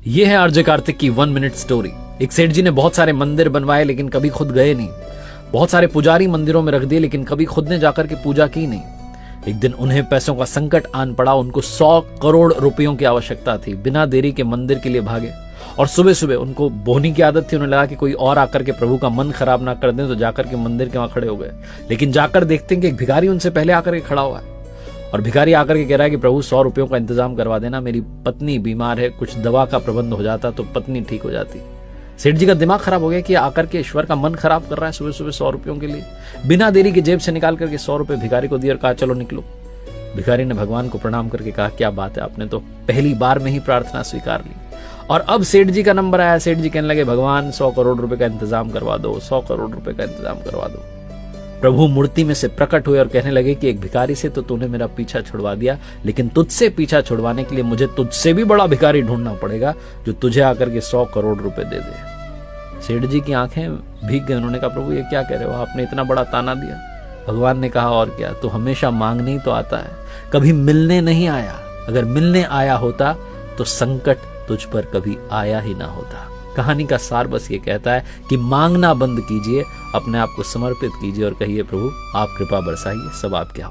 ये है आरजे कार्तिक की 1 मिनट स्टोरी। एक सेठ जी ने बहुत सारे मंदिर बनवाए लेकिन कभी खुद गए नहीं। बहुत सारे पुजारी मंदिरों में रख दिए लेकिन कभी खुद ने जाकर के पूजा की नहीं। एक दिन उन्हें पैसों का संकट आन पड़ा। उनको 100 करोड़ रुपयों की आवश्यकता थी। बिना देरी के मंदिर के लिए भागे और सुबह सुबह उनको बोहनी की आदत थी। उन्हें लगा कि कोई और आकर के प्रभु का मन खराब ना कर दें, तो जाकर के मंदिर के वहां खड़े हो गए। लेकिन जाकर देखते हैं कि एक भिखारी उनसे पहले आकर के खड़ा हुआ है और भिखारी आकर के कह रहा है कि प्रभु 100 रुपयों का इंतजाम करवा देना, मेरी पत्नी बीमार है, कुछ दवा का प्रबंध हो जाता तो पत्नी ठीक हो जाती। सेठ जी का दिमाग खराब हो गया कि आकर के ईश्वर का मन खराब कर रहा है सुबह सुबह 100 रुपयों के लिए। बिना देरी की जेब से निकाल करके 100 रुपए भिखारी को दिए और कहा चलो निकलो। भिखारी ने भगवान को प्रणाम करके कहा क्या बात है, आपने तो पहली बार में ही प्रार्थना स्वीकार ली। और अब सेठ जी का नंबर आया। सेठ जी कहने लगे भगवान 100 करोड़ रुपए का इंतजाम करवा दो, 100 करोड़ रुपए का इंतजाम करवा दो। प्रभु मूर्ति में से प्रकट हुए और कहने लगे कि एक भिखारी से तो तूने मेरा पीछा छुड़वा दिया, लेकिन तुझसे पीछा छुड़वाने के लिए मुझे तुझसे भी बड़ा भिखारी ढूंढना पड़ेगा जो तुझे आकर के 100 करोड़ रुपए दे दे। सेठ जी की आंखें भीग गई। उन्होंने कहा प्रभु ये क्या कह रहे हो, आपने इतना बड़ा ताना दिया। भगवान ने कहा और क्या, तू हमेशा मांगने ही तो आता है, कभी मिलने नहीं आया। अगर मिलने आया होता तो संकट तुझ पर कभी आया ही ना होता। कहानी का सार बस ये कहता है कि मांगना बंद कीजिए, अपने आप को समर्पित कीजिए और कहिए प्रभु आप कृपा बरसाइए, सब आपके हवाले।